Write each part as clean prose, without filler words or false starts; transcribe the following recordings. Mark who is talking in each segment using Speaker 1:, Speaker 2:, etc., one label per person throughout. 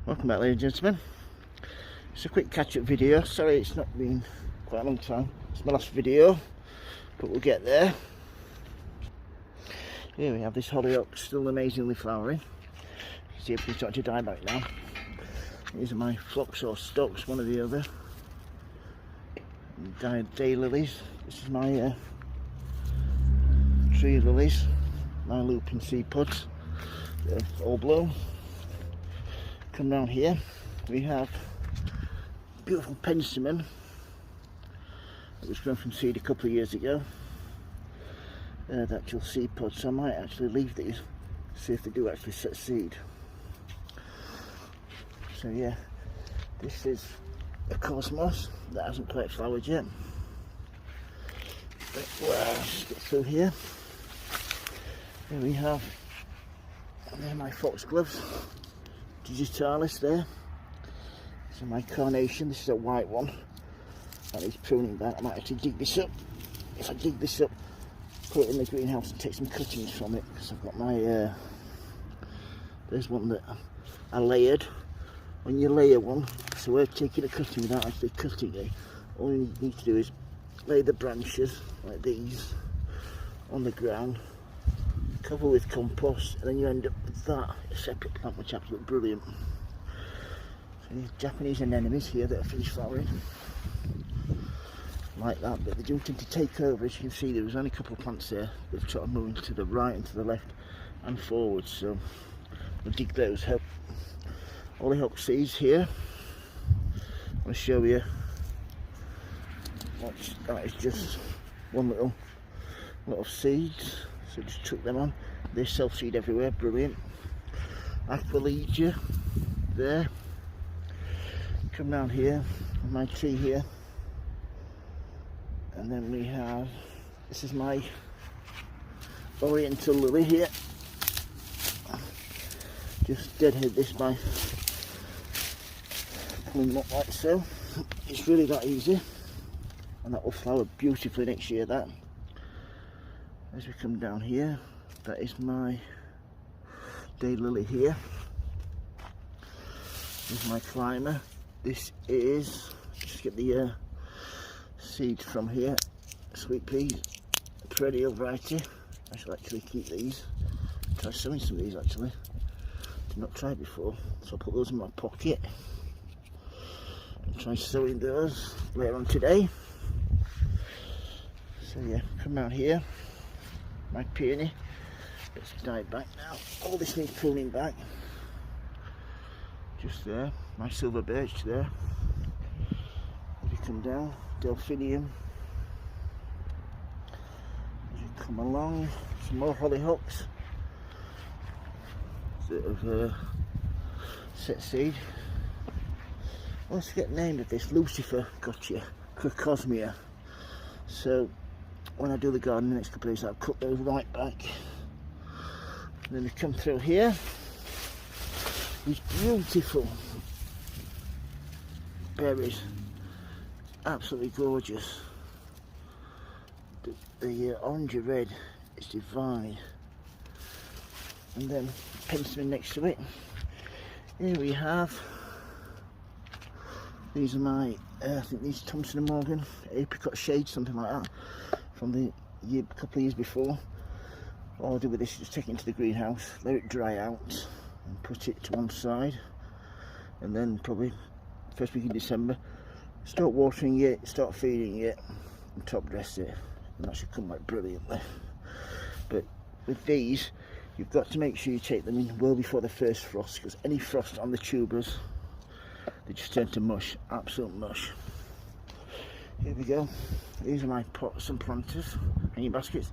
Speaker 1: Welcome back, ladies and gentlemen. It's a quick catch-up video. Sorry it's not been quite a long time. It's my last video, but we'll get there. Here we have this hollyhock, still amazingly flowering. You can see everything's starting to die back now. These are my phlox or stalks, one or the other. Day lilies. This is my tree lilies, my looping seed pods. They're all blown. Come down here, we have beautiful penstemon that was grown from seed a couple of years ago. The actual seed pods, so I might actually leave these, see if they do actually set seed. So yeah, this is a cosmos that hasn't quite flowered yet. But, well, let's get through here. Here we have, and they're my foxgloves. Digitalis there. So my carnation, this is a white one that is pruning back. I might actually dig this up. If I dig this up, put it in the greenhouse and take some cuttings from it, because I've got my there's one that I layered. When you layer one, so we're taking a cutting without actually cutting it, all you need to do is lay the branches like these on the ground, cover with compost, and then you end up with that, a separate plant, which is absolutely brilliant. So these Japanese anemones here that are finished flowering, like that, but they do tend to take over. As you can see, there was only a couple of plants there that are sort of moving to the right and to the left and forward, so we'll dig those up. Hollyhock seeds here. I'm going to show you that is just one little lot of seeds. So just chuck them on. They self-seed everywhere, brilliant. Aqualegia there. Come down here, on my tree here. And then we have, this is my oriental lily here. Just deadhead this by pulling them up like so. It's really that easy. And that will flower beautifully next year, that. As we come down here, that is my daylily here. This is my climber. This is, just get the seeds from here, sweet peas, perennial variety. I shall actually keep these. Try sowing some of these actually. Did not try it before, so I'll put those in my pocket and try sowing those later on today. So yeah, come out here. My peony, it's died back now. All this needs pruning back. Just there, my silver birch there. As you come down, delphinium. As you come along, some more hollyhocks that have set seed. Let's get the name of this. Lucifer, gotcha. Crocosmia. So when I do the garden in the next couple of days, I'll cut those right back. And then we come through here. These beautiful berries, absolutely gorgeous. The orange and red is divine. And then penstemon next to it. Here we have, these are my, I think these Thompson & Morgan apricot shades, something like that, from the couple of years before. All I'll do with this is just take it into the greenhouse, let it dry out, and put it to one side, and then probably first week in December start watering it, start feeding it, and top dress it, and that should come back brilliantly. But with these, you've got to make sure you take them in well before the first frost, because any frost on the tubers, they just turn to mush, absolute mush. Here we go. These are my pots and planters, hanging baskets.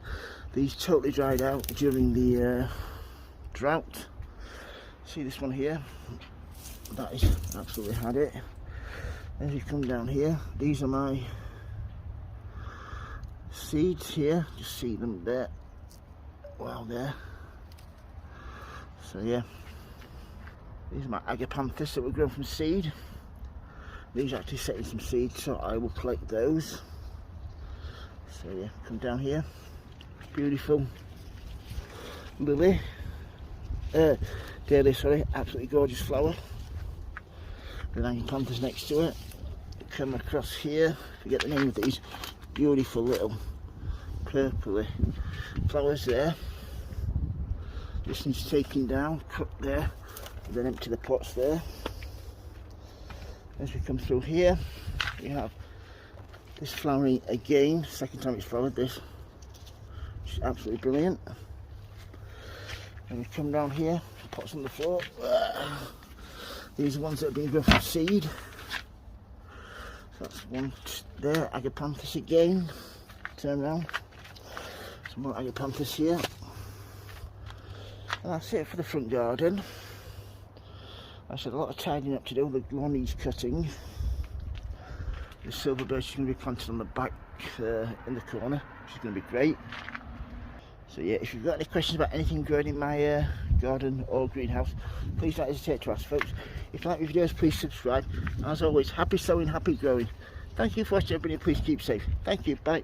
Speaker 1: These totally dried out during the drought. See this one here? That is absolutely had it. As you come down here, these are my seeds here. Just see them there. Wow, there. So yeah, these are my agapanthus that were grown from seed. These are actually setting some seeds, so I will collect those. So yeah, come down here. Beautiful lily. Daily, sorry, absolutely gorgeous flower. Then agapanthus next to it. Come across here, forget the name of these beautiful little purpley flowers there. This needs taking down, cut there, and then empty the pots there. As we come through here, we have this flowering again, second time it's flowered this, which is absolutely brilliant. And we come down here, pots on the floor. These are ones that have been grown from seed. So that's one there, agapanthus again. Turn around. Some more agapanthus here. And that's it for the front garden. I said a lot of tidying up to do. The lawn needs cutting. The silver birch is going to be planted on the back in the corner, which is going to be great. So yeah, if you've got any questions about anything growing in my garden or greenhouse, please don't hesitate to ask, folks. If you like my videos, please subscribe. As always, happy sowing, happy growing. Thank you for watching, everybody. Please keep safe. Thank you. Bye.